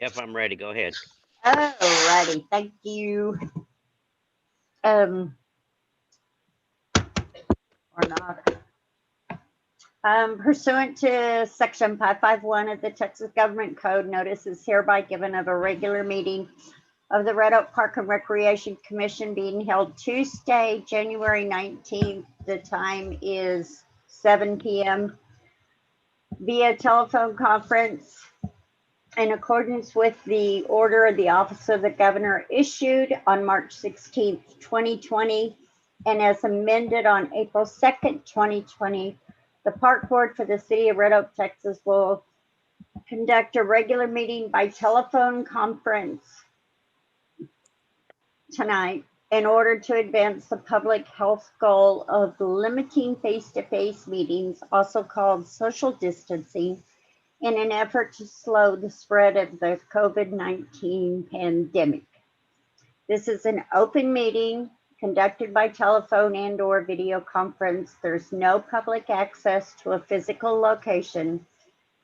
Yep, I'm ready. Go ahead. Alrighty, thank you. Or not. Pursuant to Section 551 of the Texas Government Code, notice is hereby given of a regular meeting of the Red Oak Park and Recreation Commission being held Tuesday, January 19th. The time is 7 p.m. via telephone conference in accordance with the order of the Office of the Governor issued on March 16th, 2020, and as amended on April 2nd, 2020. The Park Board for the City of Red Oak, Texas will conduct a regular meeting by telephone conference tonight in order to advance the public health goal of limiting face-to-face meetings, also called social distancing, in an effort to slow the spread of the COVID-19 pandemic. This is an open meeting conducted by telephone and/or video conference. There's no public access to a physical location.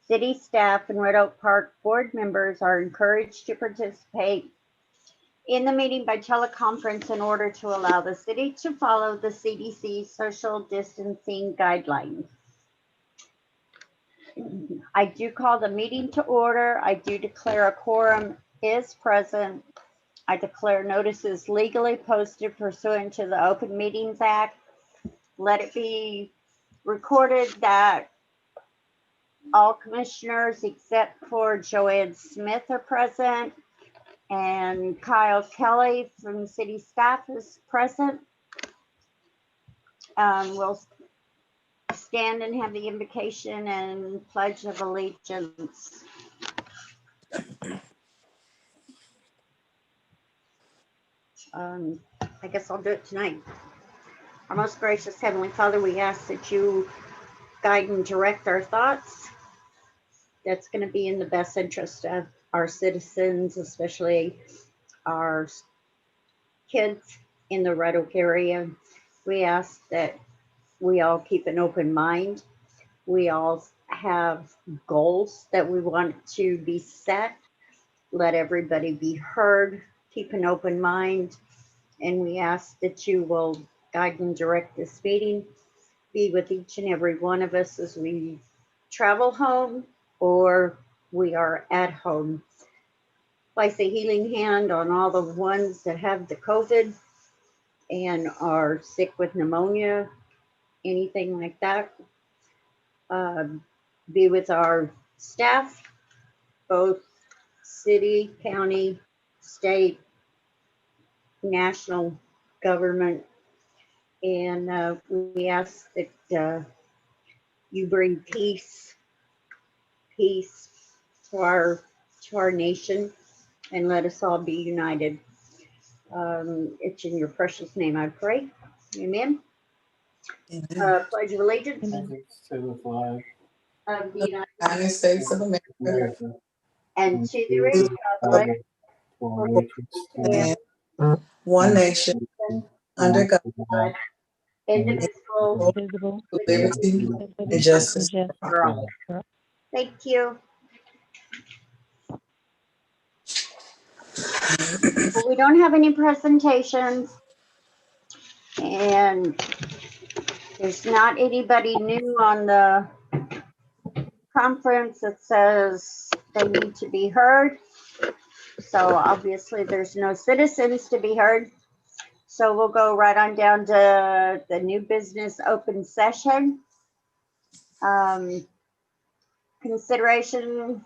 City staff and Red Oak Park board members are encouraged to participate in the meeting by teleconference in order to allow the city to follow the CDC social distancing guidelines. I do call the meeting to order. I do declare a quorum is present. I declare notices legally posted pursuant to the Open Meetings Act. Let it be recorded that all commissioners except for Joanne Smith are present, and Kyle Kelly from city staff is present. We'll stand and have the invocation and pledge of allegiance. I guess I'll do it tonight. Our most gracious Heavenly Father, we ask that you guide and direct our thoughts. That's going to be in the best interest of our citizens, especially our kids in the Red Oak area. We ask that we all keep an open mind. We all have goals that we want to be set. Let everybody be heard. Keep an open mind. And we ask that you will guide and direct this meeting. Be with each and every one of us as we travel home or we are at home. Place a healing hand on all the ones that have the COVID and are sick with pneumonia, anything like that. Be with our staff, both city, county, state, national government, and we ask that you bring peace to our nation, and let us all be united. It's in your precious name I pray. Amen. Pledge of allegiance To the flag of the United States of America, America, and to the republic for which it stands, one nation, under God, indivisible, Visible. with liberty and justice. for all. Thank you. Well, we don't have any presentations, and there's not anybody new on the conference that says they need to be heard. So obviously there's no citizens to be heard. So we'll go right on down to the new business open session. Consideration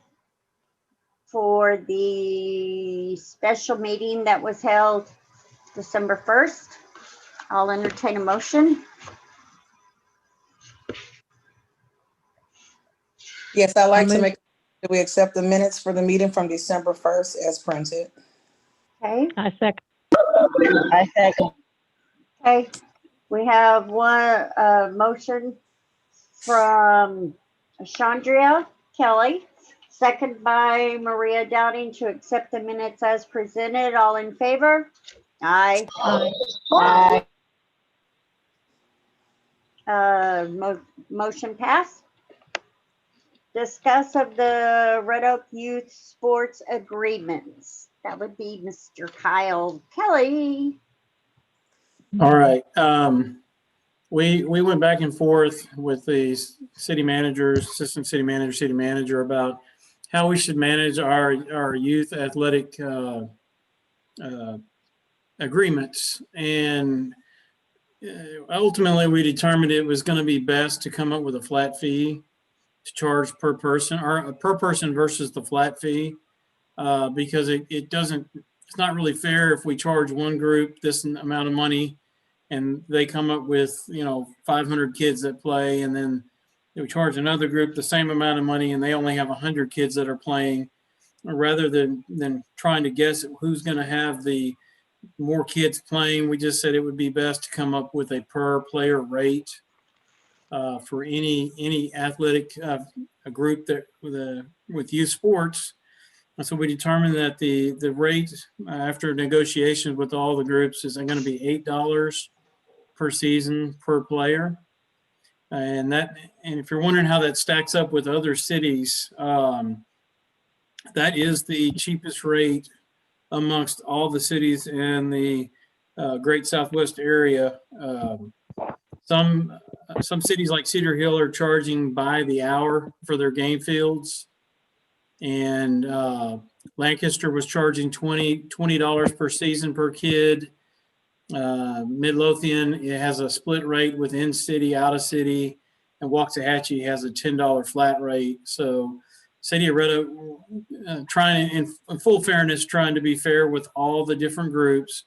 for the special meeting that was held December 1st. I'll entertain a motion. Yes, I'd like to make, that we accept the minutes for the meeting from December 1st as printed. Okay. I second. Okay. We have one motion from Chandria Kelly, second by Maria Dowding, to accept the minutes as presented. All in favor? Aye. Aye. Aye. Motion passed. Discuss of the Red Oak Youth Sports Agreements. That would be Mr. Kyle Kelly. All right. We went back and forth with the city managers, assistant city manager about how we should manage our youth athletic agreements. And ultimately, we determined it was going to be best to come up with a flat fee to charge per person, or per person versus the flat fee, because it doesn't, it's not really fair if we charge one group this amount of money and they come up with, 500 kids that play, and then we charge another group the same amount of money and they only have 100 kids that are playing. Rather than trying to guess who's going to have the more kids playing, we just said it would be best to come up with a per player rate for any athletic a group that with youth sports. And so we determined that the rate after negotiations with all the groups is going to be $8 per season per player. And if you're wondering how that stacks up with other cities, that is the cheapest rate amongst all the cities in the Great Southwest area. Some cities like Cedar Hill are charging by the hour for their game fields, and Lancaster was charging $20 per season per kid. Midlothian, it has a split rate with in-city, out-of-city, and Waxahachie has a $10 flat rate. So City of Red Oak, trying, in full fairness, trying to be fair with all the different groups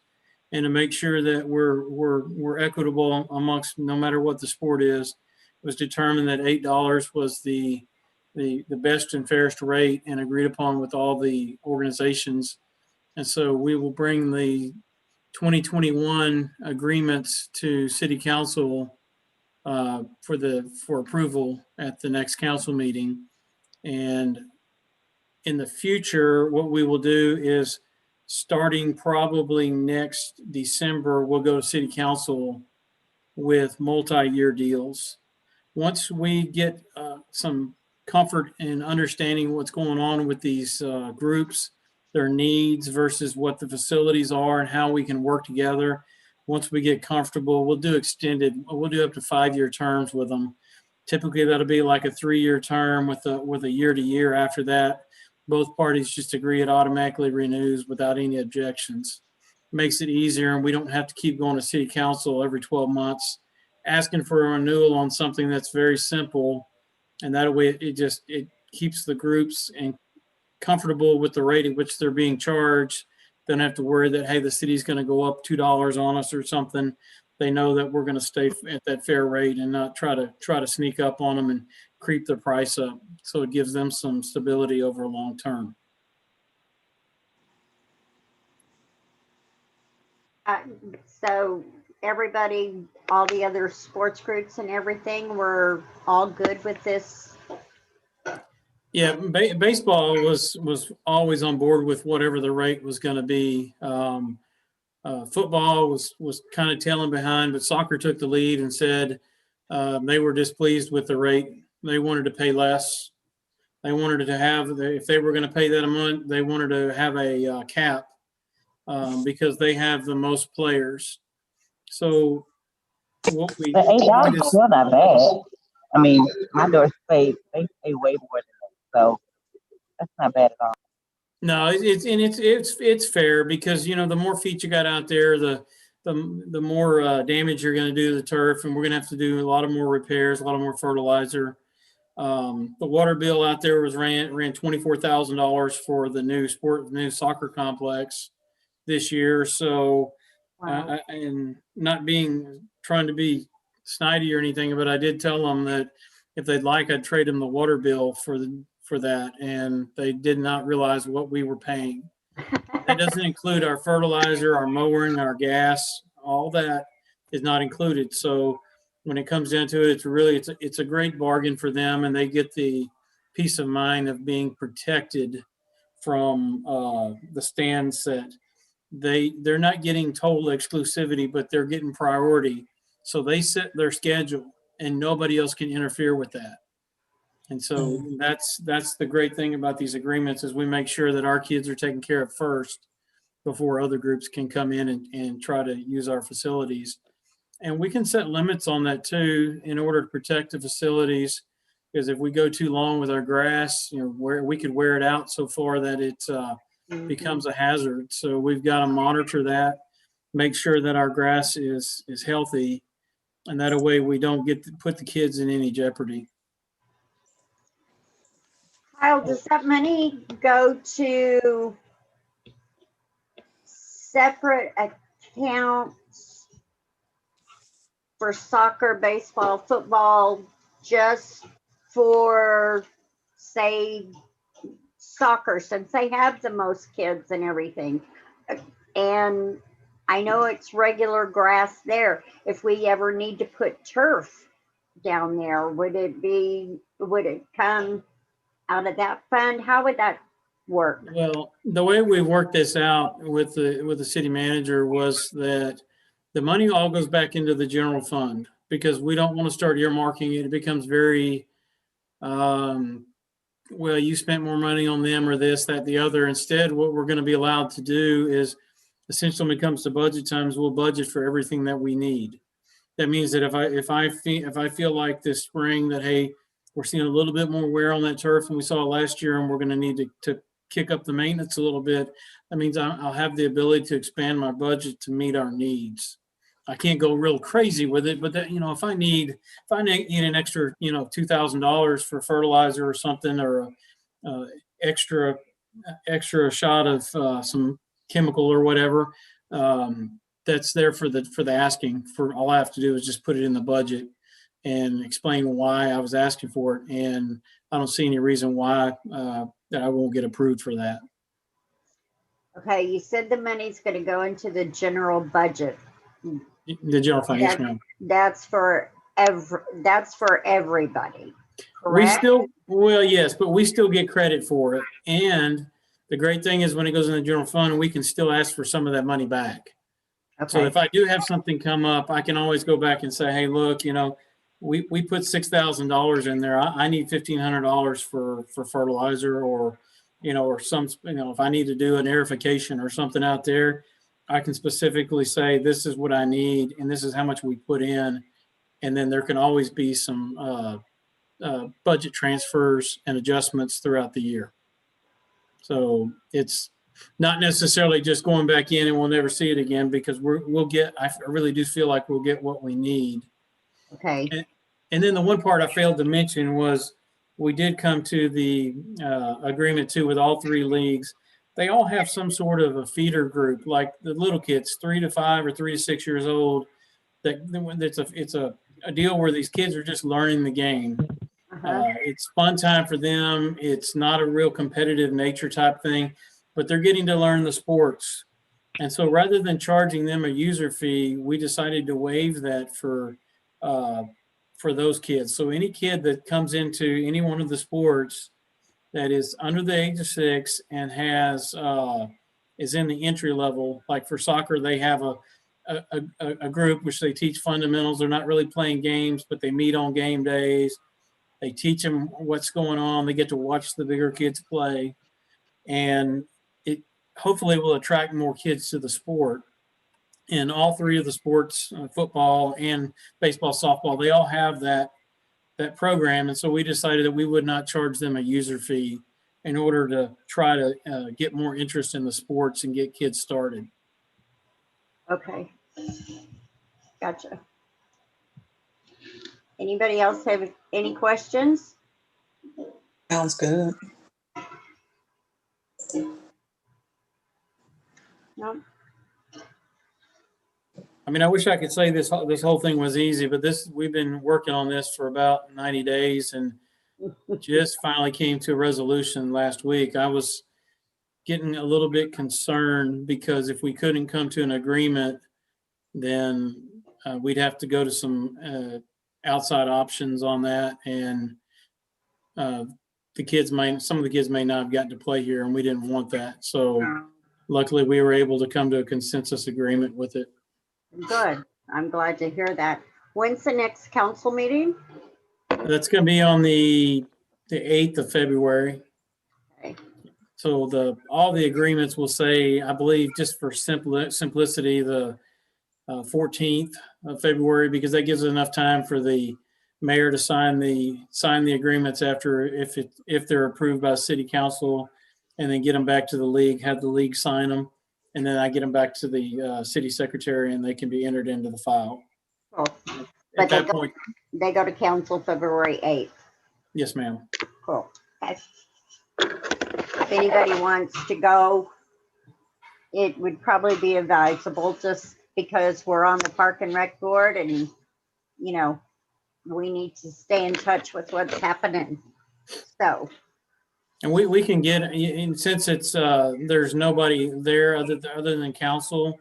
and to make sure that we're equitable amongst, no matter what the sport is, it was determined that $8 was the best and fairest rate and agreed upon with all the organizations. And so we will bring the 2021 agreements to City Council for approval at the next council meeting. And in the future, what we will do is, starting probably next December, we'll go to City Council with multi-year deals. Once we get some comfort in understanding what's going on with these groups, their needs versus what the facilities are and how we can work together. Once we get comfortable, we'll do up to 5-year terms with them. Typically that'll be like a 3-year term with a year to year. After that, both parties just agree it automatically renews without any objections. Makes it easier, and we don't have to keep going to City Council every 12 months asking for a renewal on something that's very simple. And that way it keeps the groups and comfortable with the rate at which they're being charged. Don't have to worry that, hey, the city's going to go up $2 on us or something. They know that we're going to stay at that fair rate and not try to sneak up on them and creep the price up. So it gives them some stability over a long term. So everybody, all the other sports groups and everything, were all good with this? Yeah, baseball was always on board with whatever the rate was going to be. Football was kind of tailing behind, but soccer took the lead and said they were displeased with the rate. They wanted to pay less. They wanted to have, if they were going to pay that amount, they wanted to have a cap because they have the most players. So what we The $8 is still not bad. I mean, my daughters they pay way more than that, so that's not bad at all. No, it's fair because the more feet you got out there, the more damage you're going to do to the turf, and we're going to have to do a lot of more repairs, a lot of more fertilizer. The water bill out there ran $24,000 for the new soccer complex this year. So, Wow. and not trying to be snidey or anything, but I did tell them that if they'd like, I'd trade them the water bill for that, and they did not realize what we were paying. That doesn't include our fertilizer, our mowing, our gas. All that is not included. So when it comes down to it, it's a great bargain for them, and they get the peace of mind of being protected from the stands that they're not getting total exclusivity, but they're getting priority. So they set their schedule, and nobody else can interfere with that. And so that's the great thing about these agreements is we make sure that our kids are taken care of first before other groups can come in and try to use our facilities. And we can set limits on that too in order to protect the facilities. Because if we go too long with our grass, where we could wear it out so far that it becomes a hazard. So we've got to monitor that, make sure that our grass is healthy, and that way we don't put the kids in any jeopardy. Kyle, does that money go to separate accounts for soccer, baseball, football, just for, say, soccer, since they have the most kids and everything? And I know it's regular grass there. If we ever need to put turf down there, would it come out of that fund? How would that work? Well, the way we worked this out with the city manager was that the money all goes back into the general fund because we don't want to start earmarking it. It becomes very, well, you spent more money on them or this, that, the other. Instead, what we're going to be allowed to do is essentially when it comes to budget times, we'll budget for everything that we need. That means that if I feel like this spring that, hey, we're seeing a little bit more wear on that turf than we saw last year, and we're going to need to kick up the maintenance a little bit, that means I'll have the ability to expand my budget to meet our needs. I can't go real crazy with it, but that, if I need an extra, $2,000 for fertilizer or something, or extra shot of some chemical or whatever, that's there for the asking. For all I have to do is just put it in the budget and explain why I was asking for it, and I don't see any reason why that I won't get approved for that. Okay, you said the money's going to go into the general budget. The general fund, yes, ma'am. That's for everybody. We Correct? yes, but we still get credit for it. And the great thing is when it goes in the general fund, we can still ask for some of that money back. Okay. So if I do have something come up, I can always go back and say, hey, look, we put $6,000 in there. I need $1,500 for fertilizer, or some, if I need to do an aerification or something out there, I can specifically say, this is what I need, and this is how much we put in. And then there can always be some budget transfers and adjustments throughout the year. So it's not necessarily just going back in and we'll never see it again, because I really do feel like we'll get what we need. Okay. And then the one part I failed to mention was we did come to the agreement too with all three leagues. They all have some sort of a feeder group, like the little kids, 3 to 5 or 3 to 6 years old. It's a deal where these kids are just learning the game. It's fun time for them. It's not a real competitive nature type thing, but they're getting to learn the sports. And so rather than charging them a user fee, we decided to waive that for those kids. So any kid that comes into any one of the sports that is under the age of 6 and is in the entry level, like for soccer, they have a group which they teach fundamentals. They're not really playing games, but they meet on game days. They teach them what's going on. They get to watch the bigger kids play, and it hopefully will attract more kids to the sport. And all three of the sports, football and baseball, softball, they all have that program. And so we decided that we would not charge them a user fee in order to try to get more interest in the sports and get kids started. Okay. Gotcha. Anybody else have any questions? Sounds good. No? I mean, I wish I could say this whole thing was easy, but we've been working on this for about 90 days and just finally came to a resolution last week. I was getting a little bit concerned because if we couldn't come to an agreement, then we'd have to go to some outside options on that. And some of the kids may not have gotten to play here, and we didn't want that. So luckily we were able to come to a consensus agreement with it. Good. I'm glad to hear that. When's the next council meeting? That's going to be on the 8th of February. Okay. So all the agreements will say, I believe, just for simplicity, the 14th of February, because that gives enough time for the mayor to sign the agreements after, if they're approved by city council, and then get them back to the league, have the league sign them, and then I get them back to the city secretary, and they can be entered into the file. Cool. At But that point, they go to council February 8th. yes, ma'am. Cool. Okay. If anybody wants to go, it would probably be advisable just because we're on the Park and Rec board and, you know, we need to stay in touch with what's happening. So, And we can get, and since it's, there's nobody there other than council,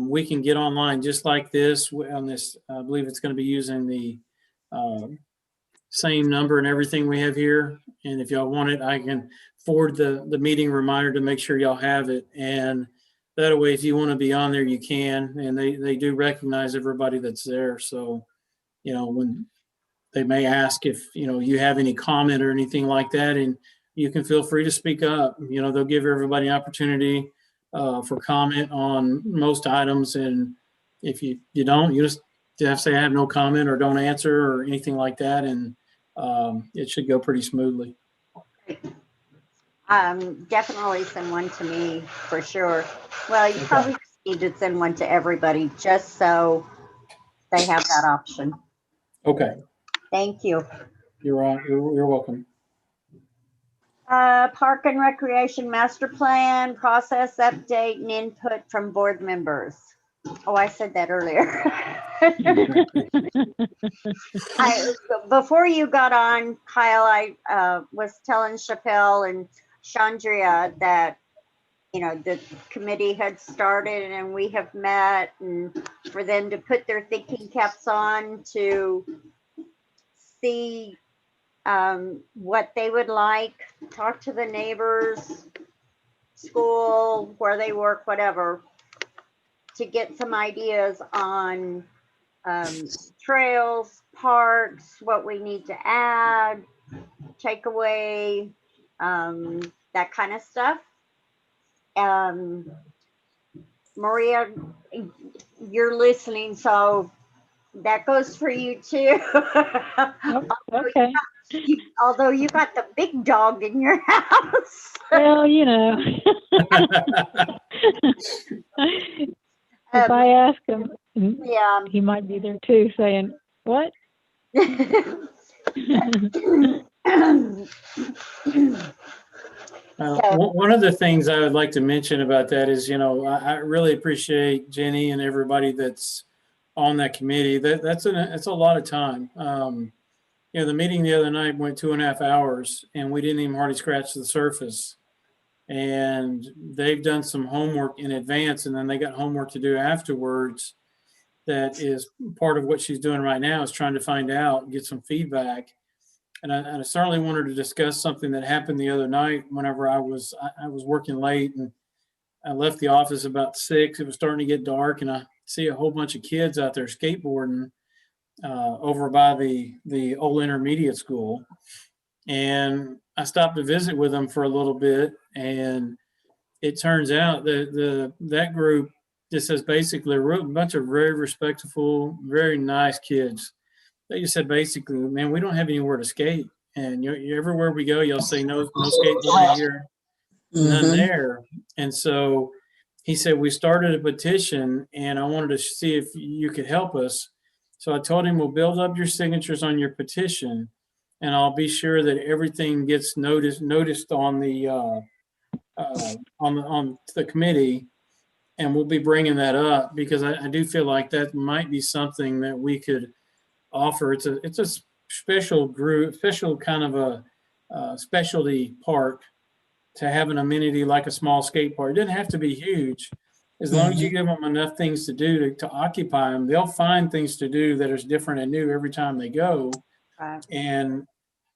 we can get online just like this on this. I believe it's going to be using the same number and everything we have here. And if y'all want it, I can forward the meeting reminder to make sure y'all have it. And that way, if you want to be on there, you can. And they do recognize everybody that's there. So, you know, when they may ask if, you know, you have any comment or anything like that, and you can feel free to speak up. You know, they'll give everybody an opportunity for comment on most items. And if you don't, you just have to say I have no comment or don't answer or anything like that. And it should go pretty smoothly. definitely send one to me for sure. Well, you probably just need to send one to everybody just so they have that option. Okay. Thank you. You're on. You're welcome. Park and Recreation Master Plan, process update and input from board members. Oh, I said that earlier. Before you got on, Kyle, I was telling Chappelle and Chandria that, you know, the committee had started and we have met, and for them to put their thinking caps on to see what they would like, talk to the neighbors, school, where they work, whatever, to get some ideas on trails, parks, what we need to add, take away, that kind of stuff. Maria, you're listening, so that goes for you too. Okay. Although you got the big dog in your house. Well, you know, if I ask him, Yeah. he might be there too, saying, "What?" One of the things I would like to mention about that is, you know, I really appreciate Jenny and everybody that's on that committee. That's a lot of time. You know, the meeting the other night went 2.5 hours and we didn't even hardly scratch the surface. And they've done some homework in advance, and then they got homework to do afterwards. That is part of what she's doing right now, is trying to find out, get some feedback. And I certainly wanted to discuss something that happened the other night whenever I was working late, and I left the office about 6. It was starting to get dark, and I see a whole bunch of kids out there skateboarding over by the old intermediate school. And I stopped to visit with them for a little bit, and it turns out that that group just has basically a bunch of very respectful, very nice kids. They just said basically, man, we don't have anywhere to skate, and everywhere we go, you'll say no skateboarding here, none there. And so he said, we started a petition, and I wanted to see if you could help us. So I told him, we'll build up your signatures on your petition, and I'll be sure that everything gets noticed on the on the committee, and we'll be bringing that up, because I do feel like that might be something that we could offer. It's a special group, special kind of a specialty park, to have an amenity like a small skate park. It doesn't have to be huge. As long as you give them enough things to do to occupy them, they'll find things to do that is different and new every time they go. Right. And,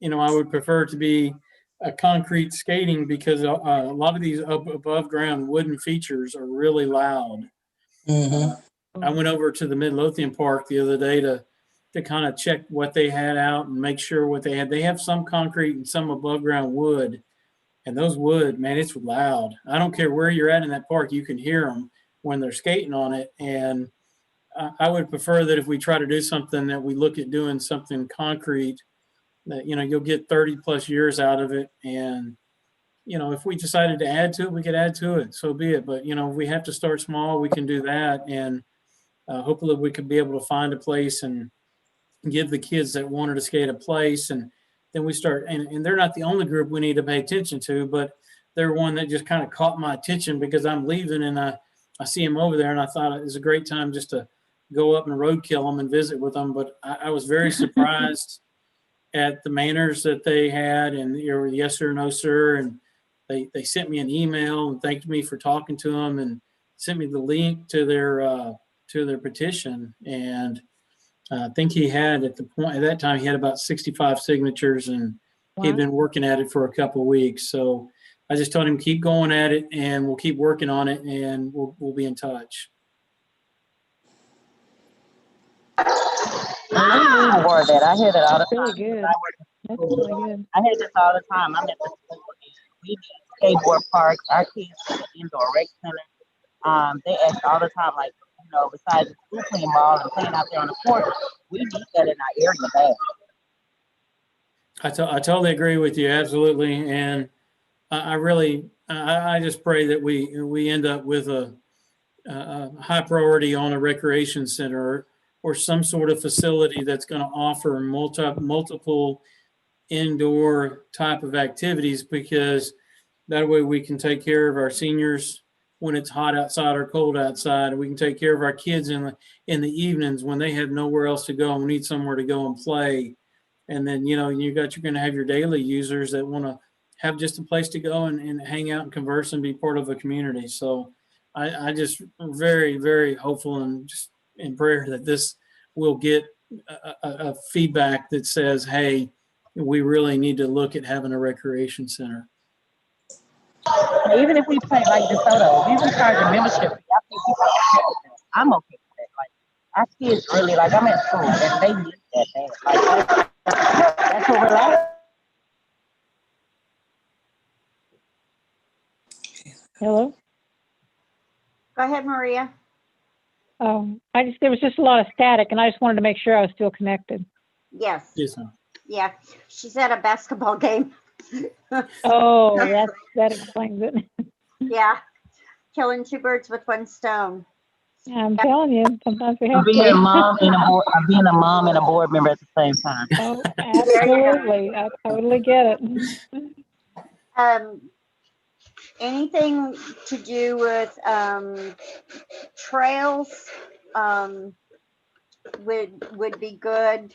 you know, I would prefer it to be a concrete skating, because a lot of these above ground wooden features are really loud. I went over to the Midlothian Park the other day to to kind of check what they had out and make sure what they had. They have some concrete and some above ground wood. And those wood, man, it's loud. I don't care where you're at in that park, you can hear them when they're skating on it. And I would prefer that if we try to do something, that we look at doing something concrete that, you know, you'll get 30 plus years out of it. And, you know, if we decided to add to it, we could add to it. So be it. But, you know, if we have to start small, we can do that. And hopefully we could be able to find a place and give the kids that wanted to skate a place. And then we start, and they're not the only group we need to pay attention to, but they're one that just kind of caught my attention because I'm leaving and I see them over there, and I thought it was a great time just to go up and roadkill them and visit with them. But I was very surprised at the manners that they had, and you know, yes sir, no sir, and they sent me an email and thanked me for talking to them and sent me the link to their petition. And I think he had at that time he had about 65 signatures, and he'd been working at it for a couple of weeks. So I just told him keep going at it, and we'll keep working on it, and we'll be in touch. I award that. I hear that all the Really time. good. I work in That's school. really good. I hear this all the time. I'm at the school. We need skateboard parks. Our kids need an indoor rec center. They ask all the time, like, you know, besides the school playing ball and playing out there on the court, we need that in our area bad. I totally agree with you, absolutely, and I really I just pray that we end up with a high priority on a recreation center or some sort of facility that's going to offer multiple indoor type of activities, because that way we can take care of our seniors when it's hot outside or cold outside, and we can take care of our kids in the evenings when they have nowhere else to go and we need somewhere to go and play. And then, you know, you're going to have your daily users that want to have just a place to go and hang out and converse and be part of a community. So I just very, very hopeful and just in prayer that this will get a feedback that says, hey, we really need to look at having a recreation center. Even if we play like DeSoto, we even charge a membership fee. I think people are okay with that. I'm okay with that. Like, our kids really, like, I'm at school and they need that bad. Like, that's what we're like. Hello? Go ahead, Maria. There was just a lot of static, and I just wanted to make sure I was still connected. Yes. Yes, ma'am. Yeah. She's at a basketball game. Oh, that explains it. Yeah. Killing two birds with one stone. I'm telling you, sometimes we I'm have being a to. mom and a board member at the same time. Oh, absolutely. I totally get it. Anything to do with trails would be good.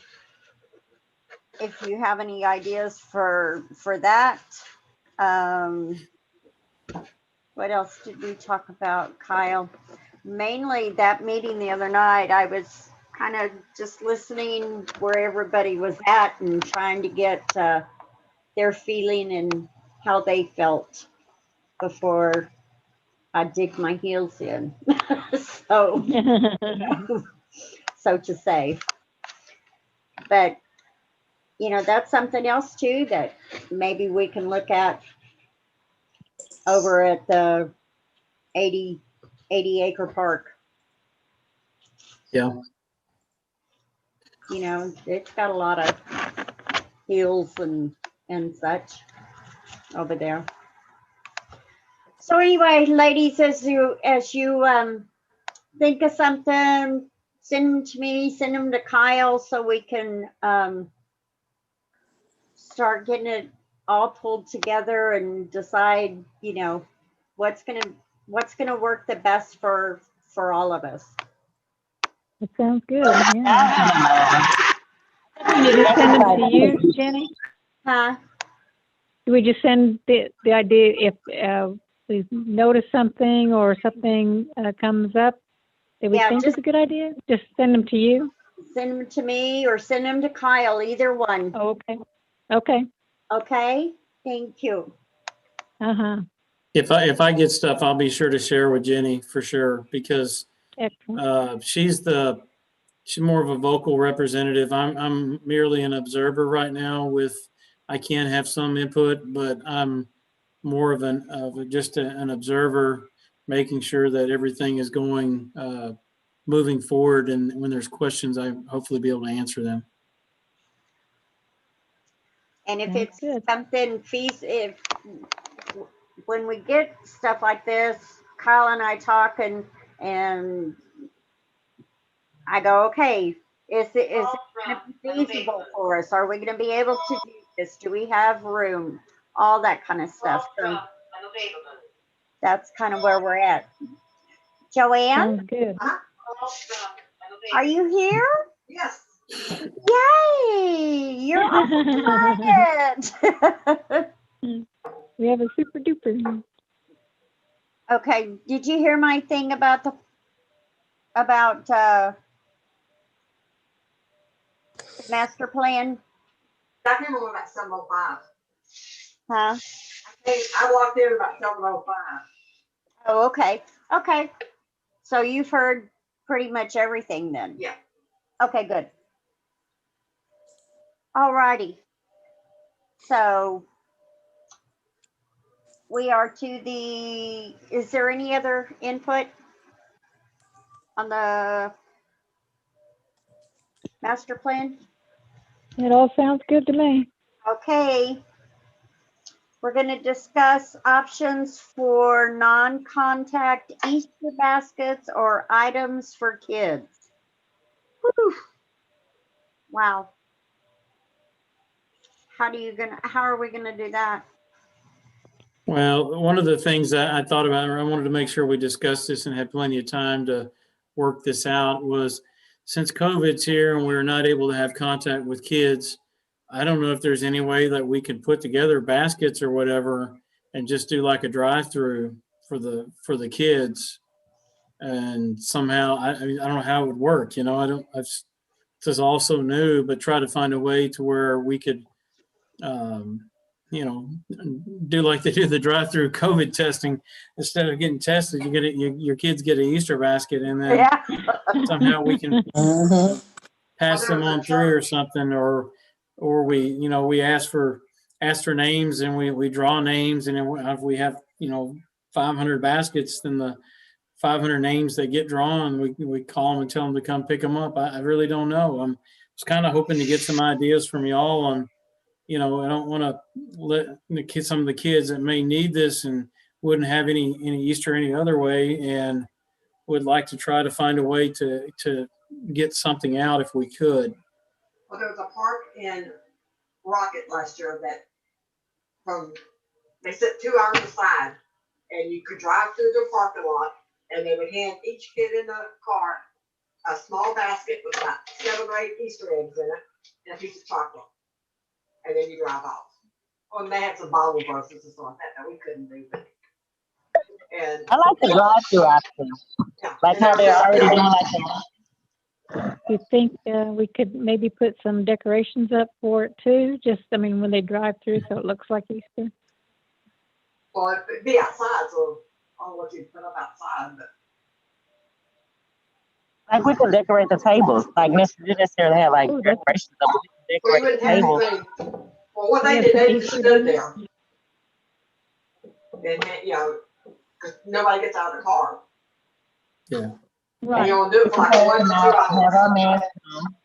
If you have any ideas for that. What else did we talk about, Kyle? Mainly that meeting the other night, I was kind of just listening where everybody was at and trying to get their feeling and how they felt before I dig my heels in. So to say. But, you know, that's something else too that maybe we can look at over at the 80 acre park. Yeah. You know, it's got a lot of hills and such over there. So anyway, ladies, as you think of something, send them to me, send them to Kyle so we can start getting it all pulled together and decide, you know, what's gonna work the best for all of us. It sounds good. Yeah. Did we send them to you, Jenny? Huh? Do we just send the idea if we notice something or something comes up that we think is a good idea? Just send them to you? Send them to me or send them to Kyle, either one. Oh, okay. Okay. Okay, thank you. Uh-huh. If I get stuff, I'll be sure to share with Jenny for sure, because Excellent. she's the she's more of a vocal representative. I'm merely an observer right now I can have some input, but I'm more of an observer, making sure that everything is going, moving forward. And when there's questions, I hopefully be able to answer them. And if Sounds it's good. something when we get stuff like this, Kyle and I talk and I go, okay, is it going to be feasible for us? Are we going to be able to do this? Do we have room? All that kind of stuff. So that's kind of where we're at. Joanne, Sounds good. are you here? Yes. Yay! You're quiet. We have a super duper. Okay, did you hear my thing about master plan? I came over about 7:05. Huh? I walked in about 7:05. Oh, okay. Okay. So you've heard pretty much everything then? Yeah. Okay, good. All righty. So we are is there any other input on the master plan? It all sounds good to me. Okay. We're going to discuss options for non-contact Easter baskets or items for kids. Whew. Wow. How are we gonna do that? Well, one of the things that I thought about, or I wanted to make sure we discussed this and had plenty of time to work this out, was since COVID's here and we're not able to have contact with kids, I don't know if there's any way that we could put together baskets or whatever and just do like a drive-through for the kids. And somehow, I mean, I don't know how it would work. This is also new, but try to find a way to where we could, do like they do the drive-through COVID testing. Instead of getting tested, your kids get an Easter basket, and then Yeah. somehow we can Mhm. pass them on through or something, or we ask for names and we draw names, and then if we have 500 baskets, then the 500 names that get drawn, we call them and tell them to come pick them up. I really don't know. I'm just kind of hoping to get some ideas from y'all on, I don't want to let some of the kids that may need this and wouldn't have any Easter any other way, and would like to try to find a way to get something out if we could. Well, there was a park in Rocket last year that they set 2 hours aside, and you could drive through the parking lot, and they would hand each kid in the car a small basket with about 7 or 8 Easter eggs in it and a piece of chocolate. And then you drive off. Well, they had some Bible verses and stuff like that we couldn't do. And I like the drive-through option, yeah, like how they're already doing like You think we could maybe put some decorations up for it too? When they drive through, so it looks like Easter. well, it'd be outside, so I don't know what you'd put up outside, but like we can decorate the tables. Like necessarily have like Oh, that's- decorations, but we well, can you decorate the wouldn't have tables. anything. Well, what they Yeah, did, put they Easter just stood bunnies. there. And, because nobody gets out of the car. Yeah. And Right. you'll do it for like Pass 1 to 2 them out, have our hours. masks on.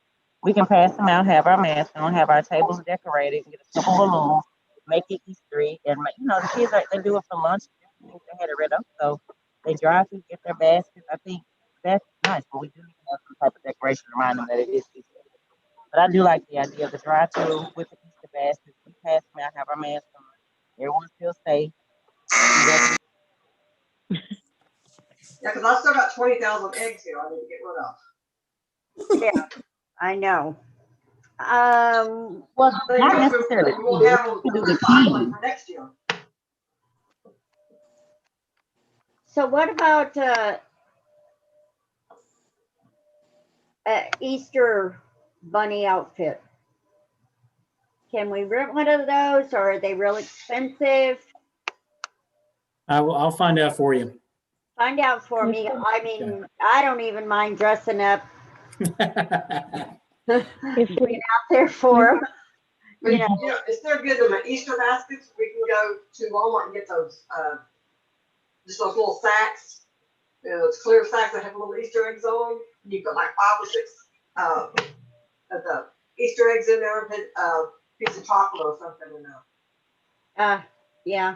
We can pass them out, have our masks on, have our tables decorated, get a couple balloons, make it Eastery, and the kids they do it for lunch. They had it read up, so they drive through, get their baskets. I think that's nice, but we do need to have some type of decoration to remind them that it is Easter. But I do like the idea of the drive-through with the Easter baskets. We pass them out, have our masks on. Everyone feels safe. Yeah, because I still got 20,000 eggs here I need to get rid of. Yeah, I know. Well, not necessarily. We won't have them You do for the recycling tea. for next year. So what about Easter bunny outfit? Can we rent one of those, or are they real expensive? I'll find out for you. Find out for me. I mean, I don't even mind dressing up If we, Out there for 'em. But, instead of getting them Easter baskets, we can go to Walmart and get those, just those little sacks. Those clear sacks that have little Easter eggs on them. You put like 5 or 6, of the Easter eggs in there, and put a piece of chocolate or something in there. Yeah,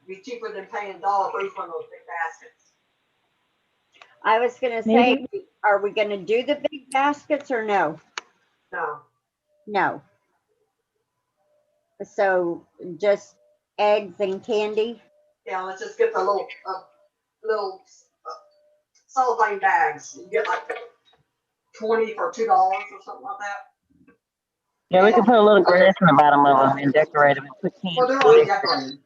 Be cheaper than paying $1 for each one of those big baskets. I was gonna say, are we gonna do the big baskets or no? No, No. So just eggs and candy? yeah, let's just get the little cellophane bags. You get like 20 for $2 or something like that. Yeah, we can put a little grass in the bottom of them and decorate them and put candy. Well, they're already decorated.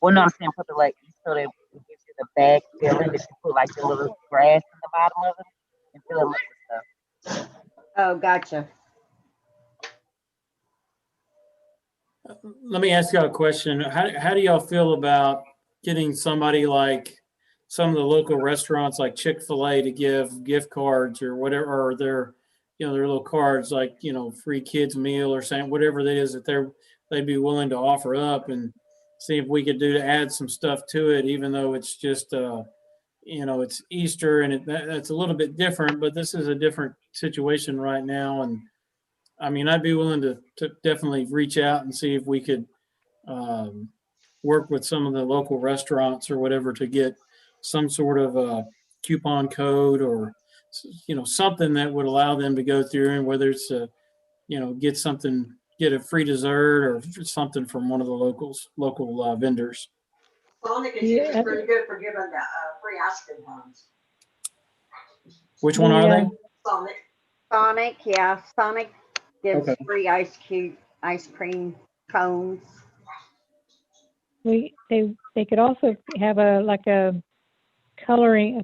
Well, no, I'm saying put the like so that it gives you the bag feeling that you put like the little grass in the bottom of them and fill them up with stuff. Oh, gotcha. Let me ask y'all a question. How do y'all feel about getting somebody like some of the local restaurants like Chick-fil-A to give gift cards or whatever, or their little cards like, free kids meal or saying whatever that is that they'd be willing to offer up, and see if we could do to add some stuff to it, even though it's just, it's Easter and that's a little bit different, but this is a different situation right now. And I mean, I'd be willing to definitely reach out and see if we could work with some of the local restaurants or whatever to get some sort of a coupon code or, something that would allow them to go through, and whether it's get a free dessert or something from one of the local vendors. Sonic is usually pretty good for giving free ice cream cones. Which one are they? Sonic. Sonic, yeah, Sonic gives Okay. free ice cream cones. they could also have a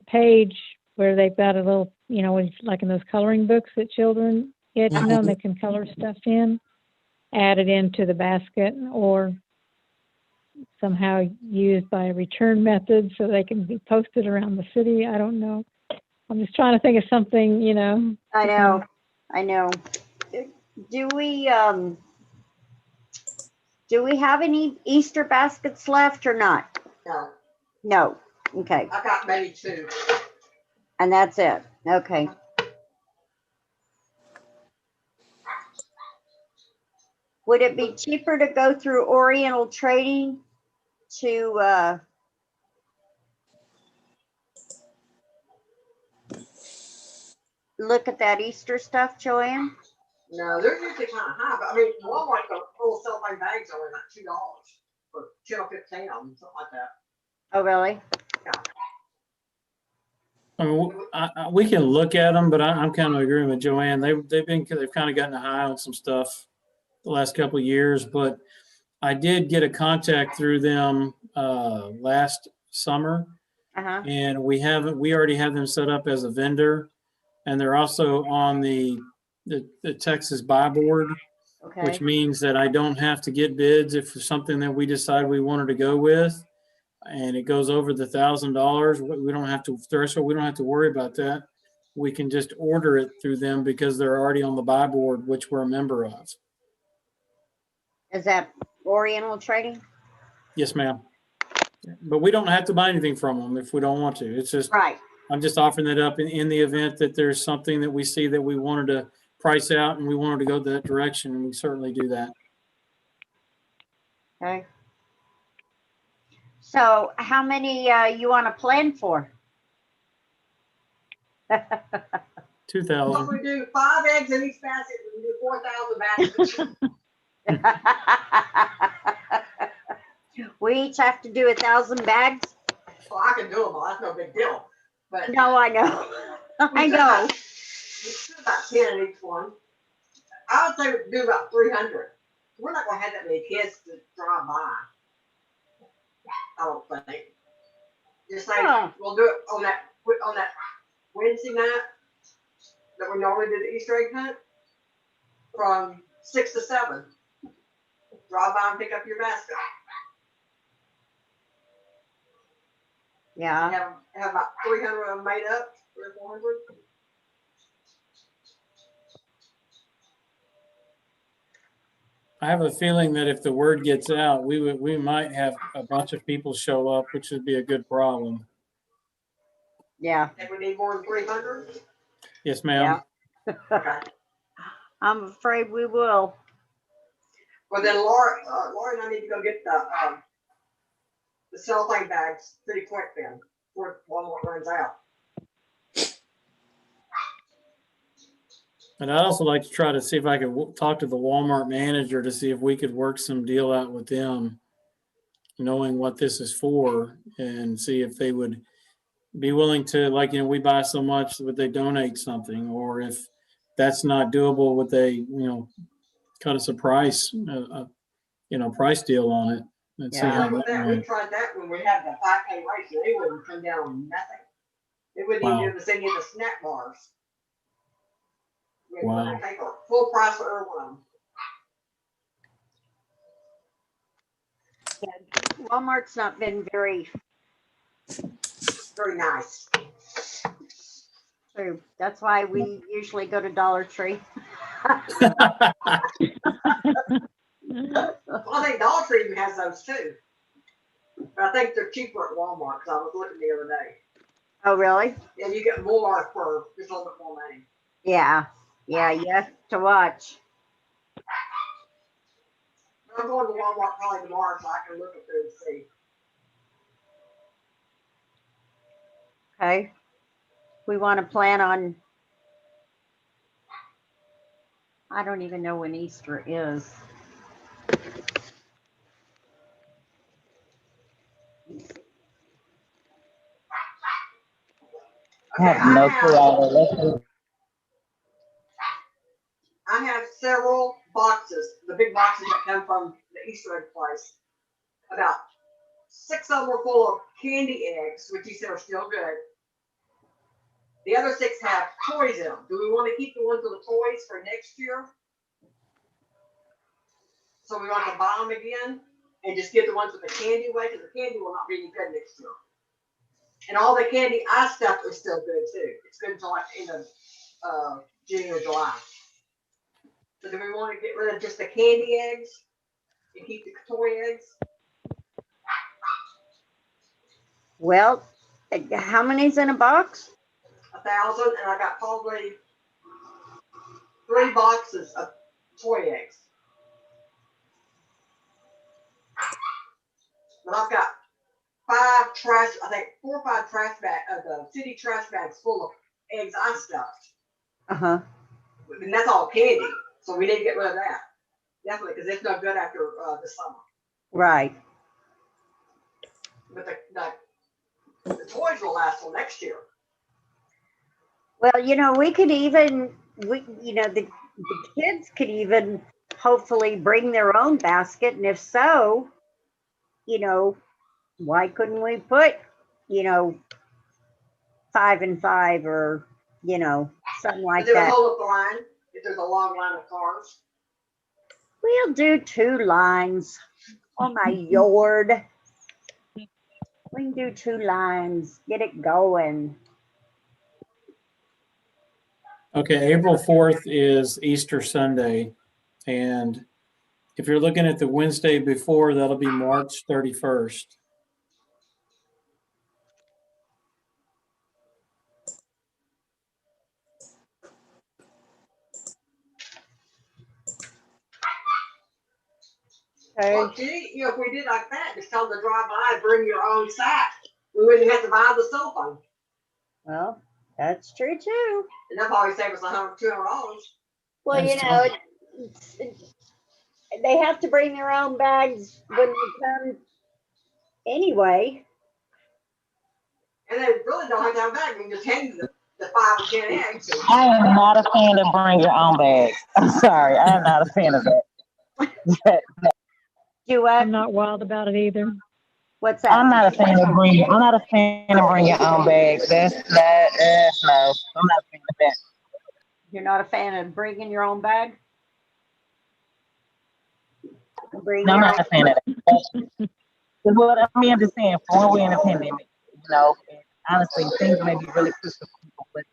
page where they've got a little, it's like in those coloring books that children get, they can color stuff in, add it into the basket, or somehow used by a return method so they can be posted around the city. I don't know. I'm just trying to think of something, I know. Do we have any Easter baskets left or not? No, No. Okay. I got maybe 2. And that's it. Okay. Would it be cheaper to go through Oriental Trading to look at that Easter stuff, Joanne? No, they're usually kind of high, but I mean, Walmart, the full cellophane bags are only like $2 for 10 or 15 of them, something like that. Oh, really? I mean, we can look at them, but I'm kind of agreeing with Joanne. They've kind of gotten high on some stuff the last couple of years, but I did get a contact through them last summer, Uh-huh. and we already have them set up as a vendor, and they're also on the Texas Buy Board, Okay. which means that I don't have to get bids if it's something that we decide we wanted to go with, and it goes over the $1,000. We don't have to threshold. We don't have to worry about that. We can just order it through them because they're already on the Buy Board, which we're a member of. Is that Oriental Trading? Yes, ma'am. But we don't have to buy anything from them if we don't want to. It's just, Right. I'm just offering that up in the event that there's something that we see that we wanted to price out and we wanted to go that direction, and we certainly do that. Okay. So how many you want to plan for? 2,000. So we do 5 eggs in each basket, we do 4,000 baskets. We each have to do 1,000 bags? Well, I can do them all, that's no big deal, but. No, I know. I know. We do about 10 in each one. I would say we could do about 300. We're not gonna have that many kids to drive by. I don't think. Just say, Huh. we'll do it on that Wednesday night that we normally do the Easter egg hunt from 6 to 7. Drive by and pick up your basket. Yeah. Have about 300 of them made up, 300 or 400. I have a feeling that if the word gets out, we might have a bunch of people show up, which would be a good problem. Yeah, And we need more than 300? Yes, ma'am. Okay. I'm afraid we will. Well, then Laura and I need to go get the cellophane bags pretty quick then, before Walmart runs out. And I'd also like to try to see if I could talk to the Walmart manager to see if we could work some deal out with them, knowing what this is for, and see if they would be willing to, like, we buy so much, would they donate something? Or if that's not doable, would they, cut us a price, price deal on it and see Yeah. how With that that, we went. tried that when we had the 5K race, and they wouldn't come down on nothing. They wouldn't even Wow. give us any of the snack bars. We had to Wow. pay for full price for every one of them. Walmart's not been very Very nice. true. That's why we usually go to Dollar Tree. Well, I think Dollar Tree even has those too. But I think they're cheaper at Walmart, because I was looking the other day. Oh, really? Yeah, you get more for just a little bit more money. Yeah. Yeah, you have to watch. I'm going to Walmart probably tomorrow so I can look at those and see. Okay. We want to plan on, I don't even know when Easter is. I have no clue either. I have several boxes, the big boxes that come from the Easter egg place. About 6 of them are full of candy eggs, which you said are still good. The other 6 have toys in them. Do we want to keep the ones with the toys for next year? So we want to buy them again and just give the ones with the candy away, because the candy will not be any good next year. And all the candy I stuff is still good too. It's good until like the end of June or July. So do we want to get rid of just the candy eggs and keep the toy eggs? Well, how many's in a box? 1,000, and I got probably 3 boxes of toy eggs. But I've got 5 trash, I think 4 or 5 trash bags, the city trash bags full of eggs I stuffed. Uh-huh. And that's all candy, so we need to get rid of that. Definitely, because it's no good after the summer. Right. But the toys will last till next year. Well, we could even, the kids could even hopefully bring their own basket. And if so, why couldn't we put, 5 and 5 or, something like But they would that. hold up the line if there's a long line of cars. We'll do 2 lines on my yard. We can do 2 lines, get it going. Okay, April 4th is Easter Sunday. And if you're looking at the Wednesday before, that'll be March 31st. Okay. Well, gee, if we did like that, just tell them to drive by and bring your own sack. We wouldn't have to buy the cell phone. Well, that's true too. And they'll probably save us $100, $200. Well, That's they have to bring their own bags when they come anyway. And they really don't have to have a bag. We can just hand you the 5 or 10 eggs. And I am not a fan of bring your own bags. I'm sorry, I am not a fan of that. Duet, I'm not wild about it either. what's that? I'm not a fan of bring your own bags. That's no. I'm not a fan of that. You're not a fan of bringing your own bag? Bring No, I'm your not a fan of that. I'm just saying, for we're in a pandemic, and honestly, things may be really crucial for people, but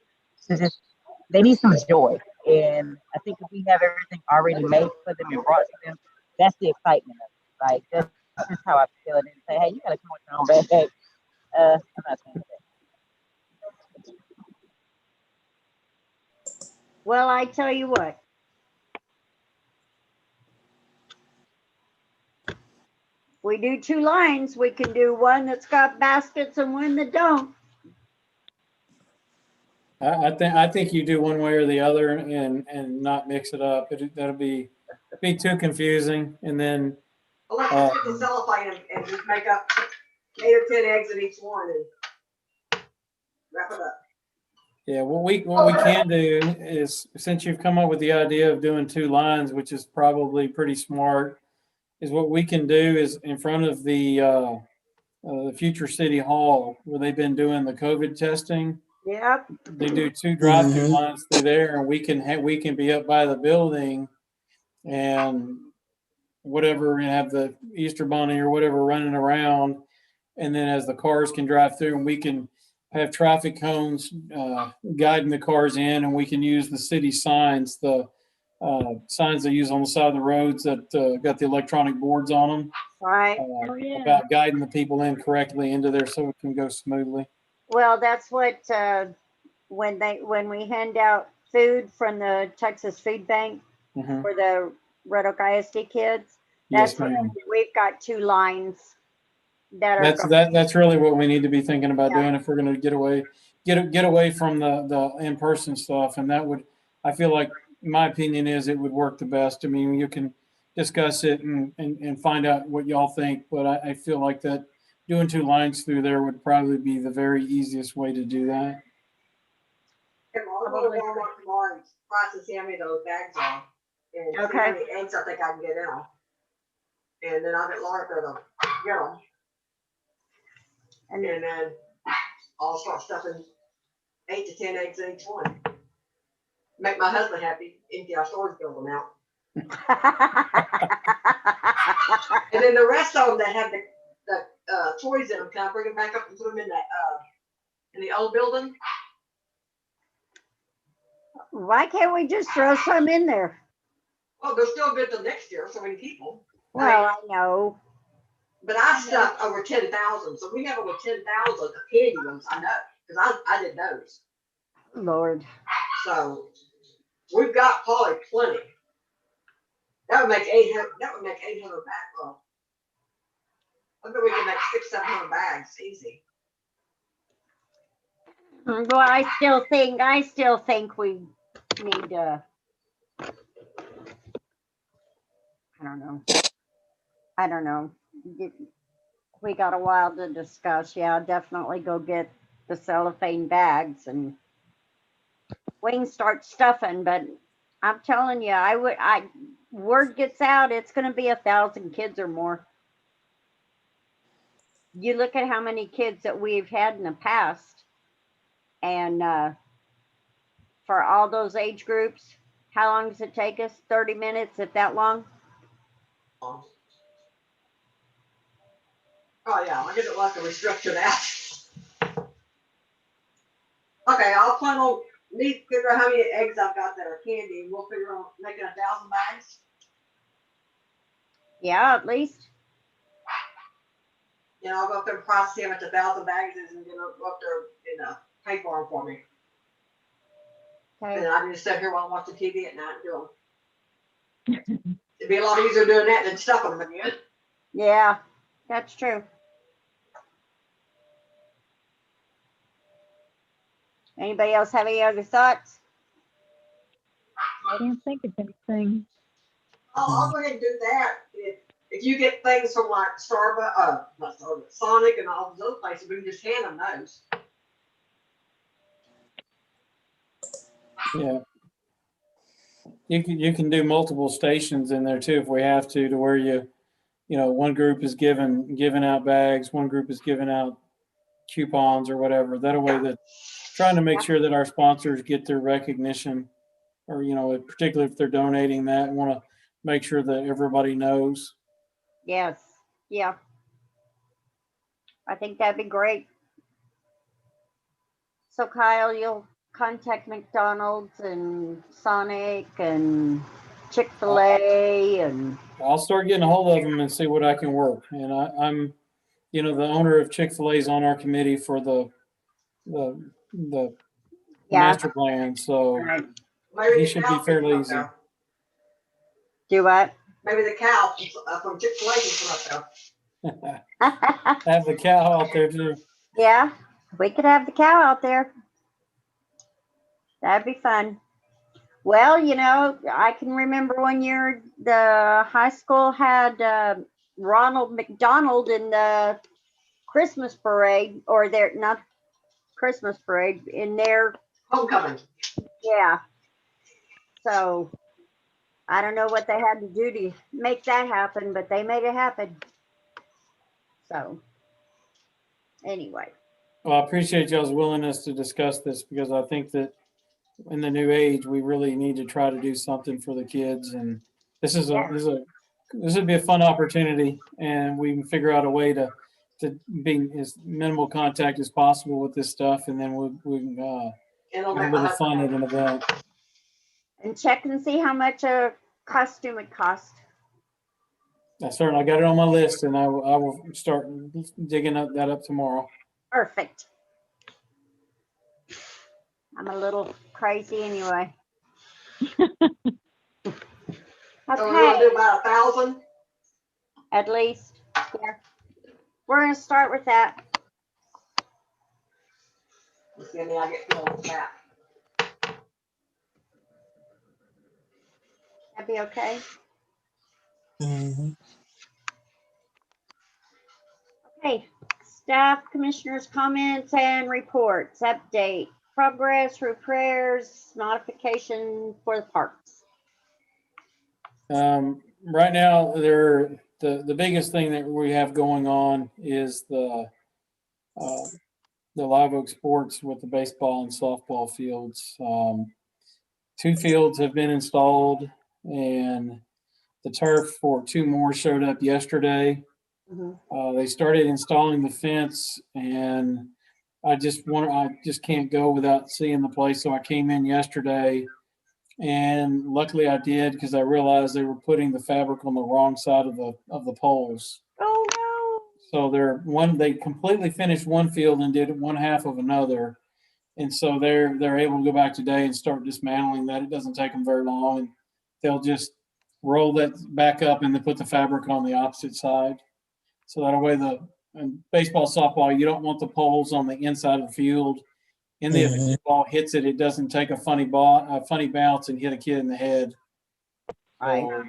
they need some joy. And I think if we have everything already made for them and brought to them, that's the excitement of it. Like that's how I feel it. And say, hey, you gotta come with your own bag. I'm not saying that. Well, I tell you what. We do 2 lines. We can do one that's got baskets and one that don't. I think you do one way or the other and not mix it up. That'll be too confusing. And then Well, let's just get the cellophane and just make up 8 or 10 eggs in each one and wrap it up. yeah, what we can do is, since you've come up with the idea of doing 2 lines, which is probably pretty smart, is what we can do is in front of the future city hall where they've been doing the COVID testing. Yep. They do 2 drive-through Mhm. lines through there, and we can be up by the building and whatever, and have the Easter Bunny or whatever running around, and then as the cars can drive through, and we can have traffic cones guiding the cars in, and we can use the city signs, the signs they use on the side of the roads that got the electronic boards on them, Right. Oh, yeah. about guiding the people in correctly into there so it can go smoothly. Well, that's what, when we hand out food from the Texas Food Bank Mhm. for the Red Oak ISD kids, Yes, that's what ma'am. we've got 2 lines that are. That's really what we need to be thinking about doing if we're going to get away from the in-person stuff. And that would, I feel like, my opinion is it would work the best. I mean, you can discuss it and find out what y'all think, but I feel like that doing 2 lines through there would probably be the very easiest way to do that. And I'll go to Walmart tomorrow and price and hand me those bags off. And see how many eggs I think I can get in them. And then I'll get Laura to get them. And And then I'll start stuffing 8 to 10 eggs in each one. Make my husband happy, empty our storage building out. And then the rest of them that have the toys in them, can I bring them back up and put them in that, in the old building? Why can't we just throw some in there? Well, they're still good till next year, so many people. Well, I know. But I stuffed over 10,000, so we have over 10,000 of candy ones, I know, because I did those. Lord. So we've got probably plenty. That would make 800. That would make 800 bags. Well, I bet we can make 600-700 bags easy. Well, I still think we need to. I don't know. We got a while to discuss. Yeah, definitely go get the cellophane bags and we can start stuffing. But I'm telling you, word gets out, it's going to be 1,000 kids or more. You look at how many kids that we've had in the past, and for all those age groups, how long does it take us? 30 minutes, if that long? Oh yeah, I guess we'll have to restructure that. Okay, I'll plan on figure out how many eggs I've got that are candy, and we'll figure on making 1,000 bags. Yeah, at least. You know, I'll go up there and process how much 1,000 bags is, and then I'll go up there and pay for them for me. Okay. And I can just sit here while I watch the TV at night and do them. It'd be a lot easier doing that than stuffing them again. Yeah, that's true. Anybody else have any other thoughts? I can't think of anything. I'll go ahead and do that. If you get things from like Starbucks, not Starbucks, Sonic and all those other places, we can just hand them those. Yeah. You can do multiple stations in there too if we have to where you know, one group is giving out bags, one group is giving out coupons or whatever. That way that trying to make sure that our sponsors get their recognition, or, you know, particularly if they're donating that, want to make sure that everybody knows. Yes. Yeah. I think that'd be great. So Kyle, you'll contact McDonald's and Sonic and Chick-fil-A and, I'll start getting a hold of them and see what I can work. And I'm, the owner of Chick-fil-A is on our committee for the yeah, master plan, so right. Maybe he the should cow be fairly can easy. come up Do what? there. Maybe the cow from Chick-fil-A can come up there. Have the cow out there too. Yeah, we could have the cow out there. That'd be fun. Well, I can remember one year the high school had Ronald McDonald in the Christmas parade, or their, not Christmas parade, in their, Homecoming. yeah. So I don't know what they had to do to make that happen, but they made it happen. So anyway, Well, I appreciate y'all's willingness to discuss this because I think that in the new age, we really need to try to do something for the kids. And this would be a fun opportunity, and we can figure out a way to be as minimal contact as possible with this stuff, and then we can And it'll have a make little my fun at husband an event. and check and see how much a costume would cost. I certainly got it on my list, and I will start digging that up tomorrow. Perfect. I'm a little crazy anyway. So we're gonna Okay, do about 1,000. at least. Yeah. We're gonna start with that. Let's see, I mean, I get filled back. That'd be okay. Okay, staff commissioners' comments and reports, update, progress, repairs, modification for the parks. Right now, the biggest thing that we have going on is the Live Oak Sports with the baseball and softball fields. 2 fields have been installed, and the turf for 2 more showed up yesterday. They started installing the fence, and I just can't go without seeing the place. So I came in yesterday, and luckily I did because I realized they were putting the fabric on the wrong side of the poles. Oh, So they completely finished one field and did one half of another. And so they're able to go back today and start dismantling that. It doesn't take them very long. And they'll just roll that back up and then put the fabric on the opposite side. So that way in baseball, softball, you don't want the poles on the inside of the field. In the event the ball hits it, it doesn't take a funny bounce and hit a kid in the head. right.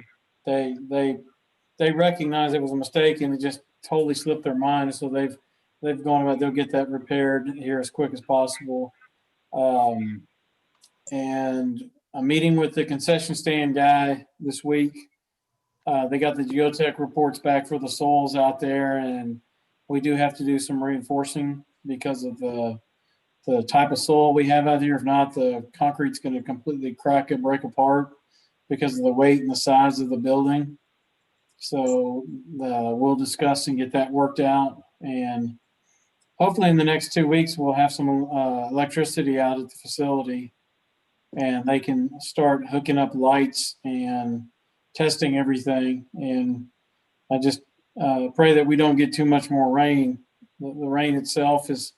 They recognize it was a mistake and it just totally slipped their mind. So they've gone about, they'll get that repaired here as quick as possible. And I'm meeting with the concession stand guy this week. They got the geotech reports back for the soils out there, and we do have to do some reinforcing because of the type of soil we have out here. If not, the concrete's going to completely crack and break apart because of the weight and the size of the building. So we'll discuss and get that worked out. And hopefully in the next 2 weeks, we'll have some electricity out at the facility, and they can start hooking up lights and testing everything. And I just pray that we don't get too much more rain. The rain itself has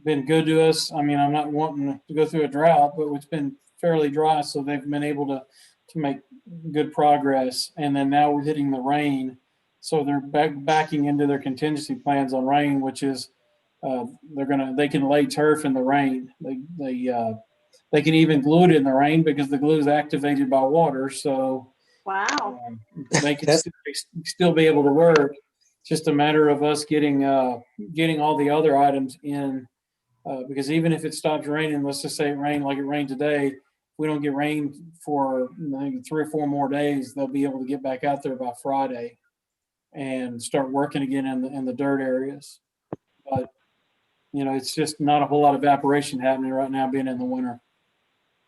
been good to us. I mean, I'm not wanting to go through a drought, but it's been fairly dry, so they've been able to make good progress. And then now we're hitting the rain, so they're backing into their contingency plans on rain, which is they can lay turf in the rain. They can even glue it in the rain because the glue is activated by water. So Wow. they can still be able to work. It's just a matter of us getting all the other items in, because even if it stops raining, let's just say it rained like it rained today, if we don't get rain for maybe 3 or 4 more days, they'll be able to get back out there by Friday and start working again in the dirt areas. But it's just not a whole lot of evaporation happening right now, being in the winter.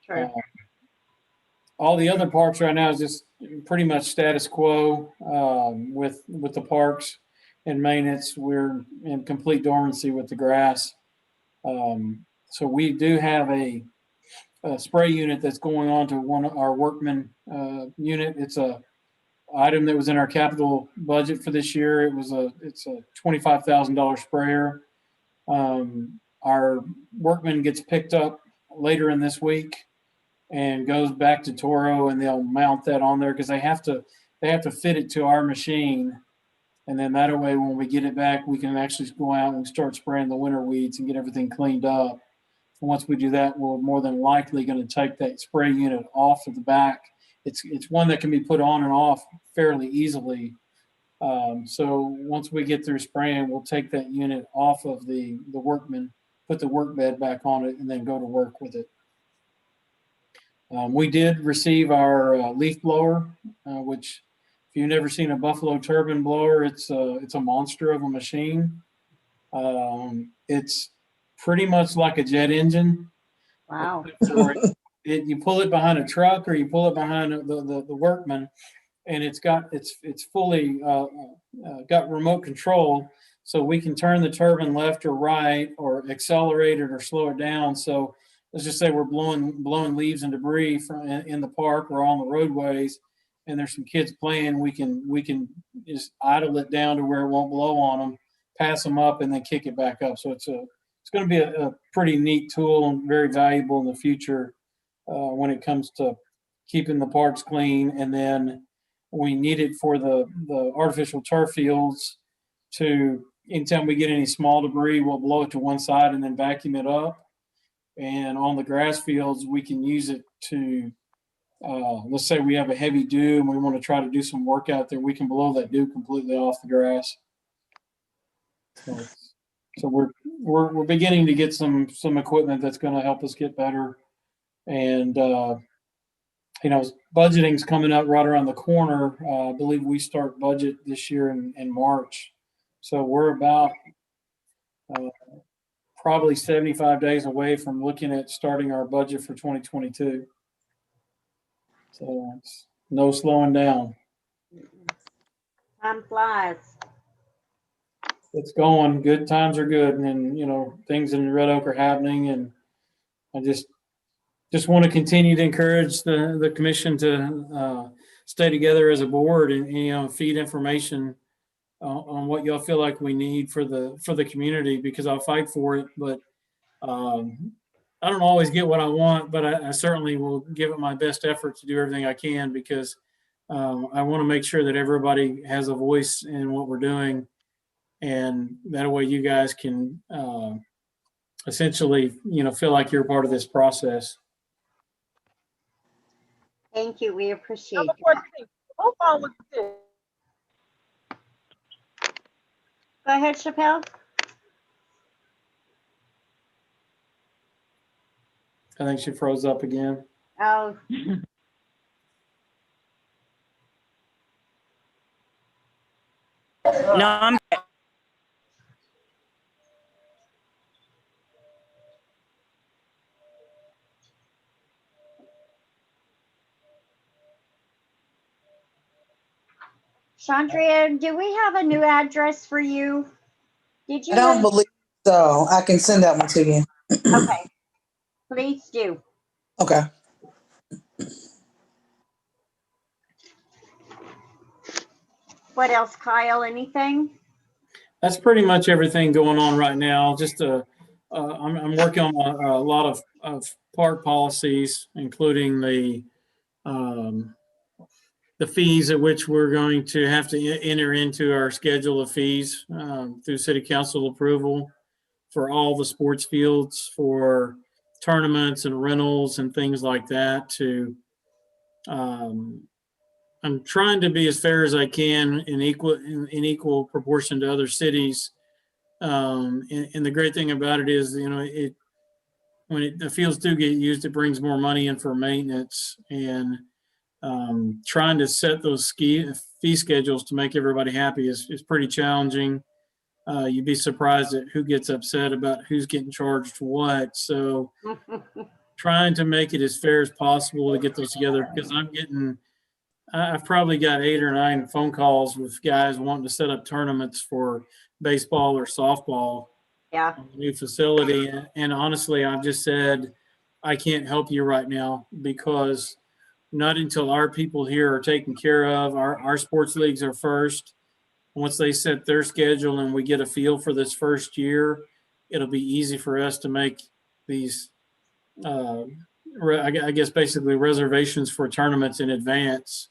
True. All the other parks right now is just pretty much status quo with the parks and maintenance. We're in complete dormancy with the grass. So we do have a spray unit that's going on to one of our workman unit. It's a item that was in our capital budget for this year. It's a $25,000 sprayer. Our workman gets picked up later in this week and goes back to Toro, and they'll mount that on there because they have to fit it to our machine. And then that way, when we get it back, we can actually go out and start spraying the winter weeds and get everything cleaned up. And once we do that, we're more than likely going to take that spray unit off of the back. It's one that can be put on and off fairly easily. So once we get through spraying, we'll take that unit off of the workman, put the work bed back on it, and then go to work with it. We did receive our leaf blower, which if you've never seen a Buffalo turbine blower, it's a monster of a machine. It's pretty much like a jet engine. Wow. You pull it behind a truck or you pull it behind the workman, and it's fully got remote control, so we can turn the turbine left or right or accelerate it or slow it down. So let's just say we're blowing leaves and debris in the park or on the roadways, and there's some kids playing. We can just idle it down to where it won't blow on them, pass them up, and then kick it back up. So it's going to be a pretty neat tool and very valuable in the future when it comes to keeping the parks clean. And then we need it for the artificial turf fields to, anytime we get any small debris, we'll blow it to one side and then vacuum it up. And on the grass fields, we can use it to, let's say we have a heavy dew and we want to try to do some work out there, we can blow that dew completely off the grass. So we're beginning to get some equipment that's going to help us get better. And budgeting's coming up right around the corner. I believe we start budget this year in March. So we're about probably 75 days away from looking at starting our budget for 2022. So it's no slowing down. Time flies. It's going. Good times are good, and things in Red Oak are happening, and I just want to continue to encourage the commission to stay together as a board and feed information on what y'all feel like we need for the community, because I'll fight for it, but I don't always get what I want, but I certainly will give it my best effort to do everything I can, because I want to make sure that everybody has a voice in what we're doing. And that way you guys can essentially, feel like you're part of this process. Thank you. We appreciate Number it. 14. Move on with this. Go ahead, Chappelle. I think she froze up again. Oh, No, I'm Chandria, do we have a new address for you? Did you? I don't believe so. I can send that one to you. Okay. Please do. Okay. What else, Kyle? Anything? That's pretty much everything going on right now. Just I'm working on a lot of park policies, including the fees at which we're going to have to enter into our schedule of fees through city council approval for all the sports fields, for tournaments and rentals and things like that. I'm trying to be as fair as I can in equal proportion to other cities. And the great thing about it is, when the fields do get used, it brings more money in for maintenance, and trying to set those fee schedules to make everybody happy is pretty challenging. You'd be surprised at who gets upset about who's getting charged what. So trying to make it as fair as possible to get those together, because I've probably got 8 or 9 phone calls with guys wanting to set up tournaments for baseball or softball. Yeah. New facility. And honestly, I've just said, I can't help you right now because not until our people here are taken care of, our sports leagues are first. Once they set their schedule and we get a feel for this first year, it'll be easy for us to make these, I guess, basically reservations for tournaments in advance.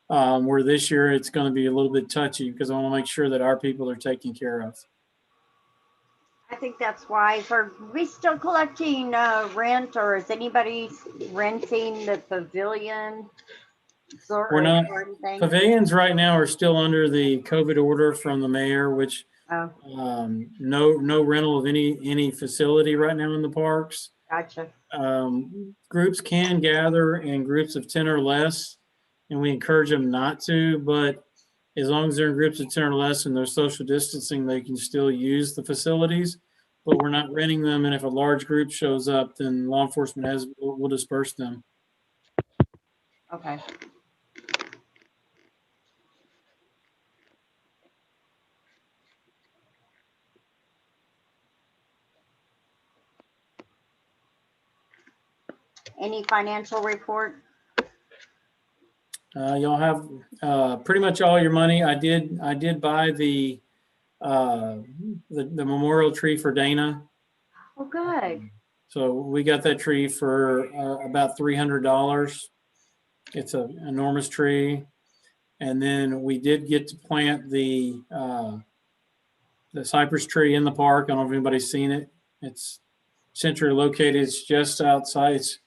Where this year it's going to be a little bit touchy because I want to make sure that our people are taken care of. I think that's wise. Are we still collecting rent, or is anybody renting the pavilion? We're not. Or anything? Pavilions right now are still under the COVID order from the mayor, which Oh, no rental of any facility right now in the parks. gotcha. Groups can gather in groups of 10 or less, and we encourage them not to, but as long as they're in groups of 10 or less and they're social distancing, they can still use the facilities, but we're not renting them. And if a large group shows up, then law enforcement will disperse them. Okay. Any financial report? Y'all have pretty much all your money. I did buy the memorial tree for Dana. Oh, good. So we got that tree for about $300. It's an enormous tree. And then we did get to plant the cypress tree in the park. I don't know if anybody's seen it. It's centrally located. It's just outside. It's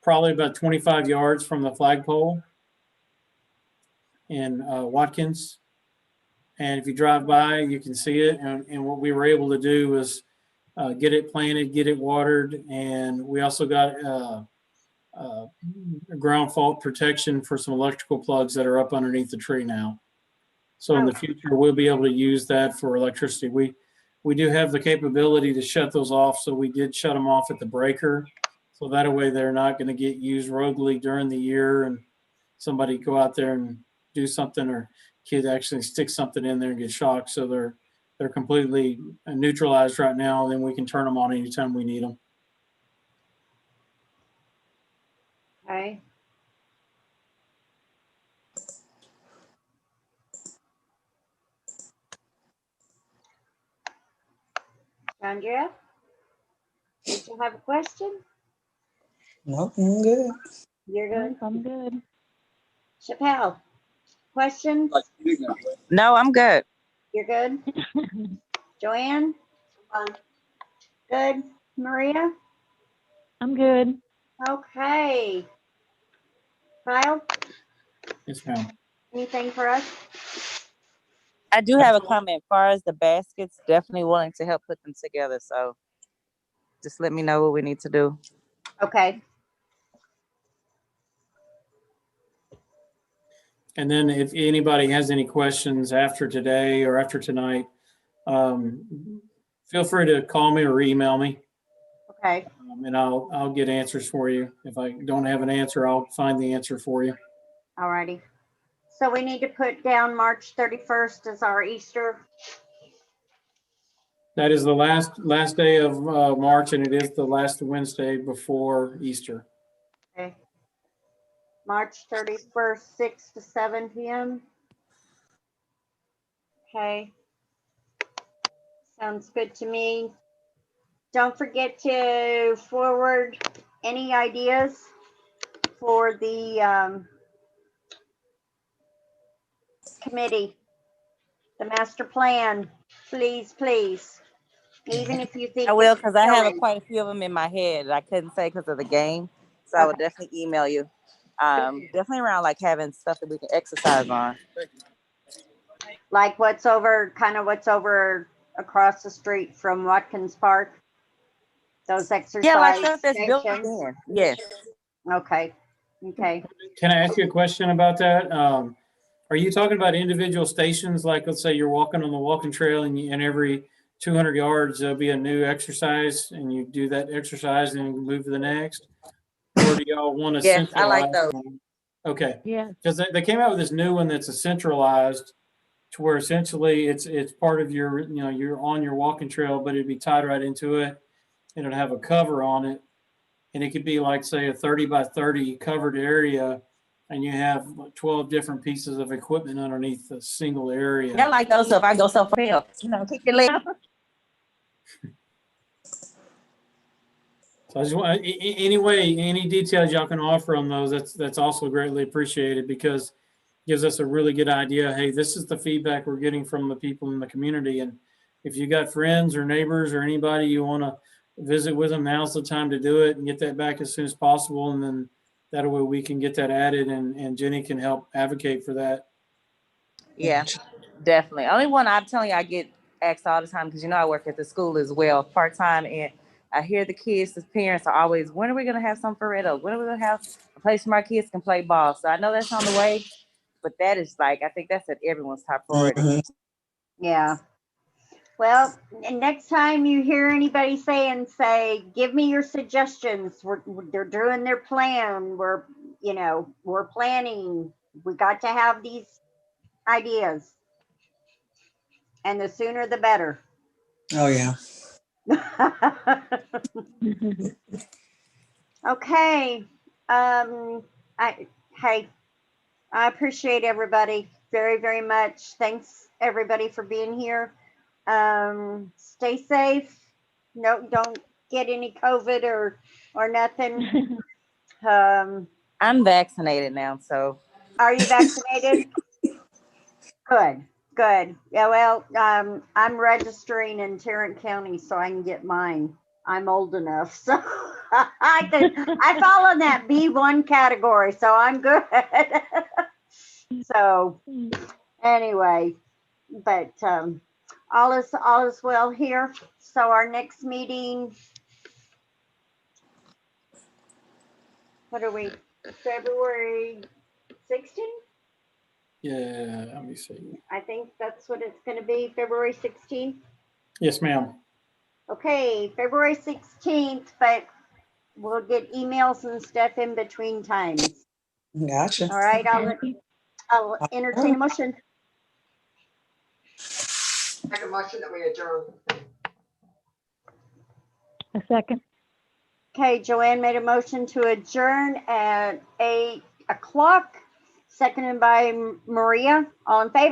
probably about 25 yards from the flagpole in Watkins. And if you drive by, you can see it. And what we were able to do was get it planted, get it watered. And we also got ground fault protection for some electrical plugs that are up underneath the tree now. So in the future, we'll be able to use that for electricity. We do have the capability to shut those off. So we did shut them off at the breaker. So that way they're not going to get used roguely during the year and somebody go out there and do something, or kid actually stick something in there and get shocked. So they're completely neutralized right now. And then we can turn them on anytime we need them. Okay. Andrea, did you have a question? Nope, I'm good. You're good. I'm good. Chappelle, questions? No, I'm good. You're good. Joanne? Good. Maria? I'm good. Okay. Kyle, Yes, ma'am. anything for us? I do have a comment. As far as the baskets, definitely willing to help put them together. So just let me know what we need to do. Okay. And then if anybody has any questions after today or after tonight, feel free to call me or email me, Okay. and I'll get answers for you. If I don't have an answer, I'll find the answer for you. All righty. So we need to put down March 31st as our Easter. That is the last day of March, and it is the last Wednesday before Easter. Okay. March 31st, 6 to 7 p.m. Okay. Sounds good to me. Don't forget to forward any ideas for the committee, the master plan, please, please. Even if you think. I will, because I have it's quite a few of them in my head. I couldn't say because of the game. So I would definitely email you. Definitely around like having stuff that we can exercise on. like what's over across the street from Watkins Park? Those exercise Yeah, like stuff that's built stations? in. Yes. Okay. Okay. Can I ask you a question about that? Are you talking about individual stations? Like, let's say you're walking on the walking trail and every 200 yards, there'll be a new exercise and you do that exercise and you move to the next? Or do y'all want to Yes, I like centralize those. one? Okay. Yeah. Because they came out with this new one that's a centralized, to where essentially it's part of your, you're on your walking trail, but it'd be tied right into it and it'd have a cover on it. And it could be like, say, a 30 by 30 covered area, and you have 12 different pieces of equipment underneath a single area. I like those stuff. I go so far, kick your leg. So I just want, anyway, any details y'all can offer on those, that's also greatly appreciated, because it gives us a really good idea. Hey, this is the feedback we're getting from the people in the community. And if you got friends or neighbors or anybody you want to visit with them, now's the time to do it and get that back as soon as possible. And then that way we can get that added, and Jenny can help advocate for that. Yeah, definitely. Only one I'm telling you, I get asked all the time, because I work at the school as well, part-time, and I hear the kids, the parents are always, when are we gonna have some for Red Oak? When are we gonna have a place where my kids can play ball? So I know that's on the way, but that is I think that's at everyone's top priority. Mhm. Yeah. Well, and next time you hear anybody say, give me your suggestions. They're doing their plan. We're planning. We got to have these ideas. And the sooner the better. Oh, yeah. Okay. I appreciate everybody very, very much. Thanks everybody for being here. Stay safe. No, don't get any COVID or nothing. I'm vaccinated now, so. Are you vaccinated? Good. Yeah, well, I'm registering in Tarrant County so I can get mine. I'm old enough, so I fall in that B1 category, so I'm good. So anyway, but all is well here. So our next meeting, what are we, February 16th? Yeah, let me see. I think that's what it's going to be, February 16th. Yes, ma'am. Okay, February 16th, but we'll get emails and stuff in between times. Gotcha. All right, I'll entertain a motion. Make a motion that we adjourn. A second. Okay, Joanne made a motion to adjourn at 8 o'clock, seconded by Maria. All in favor?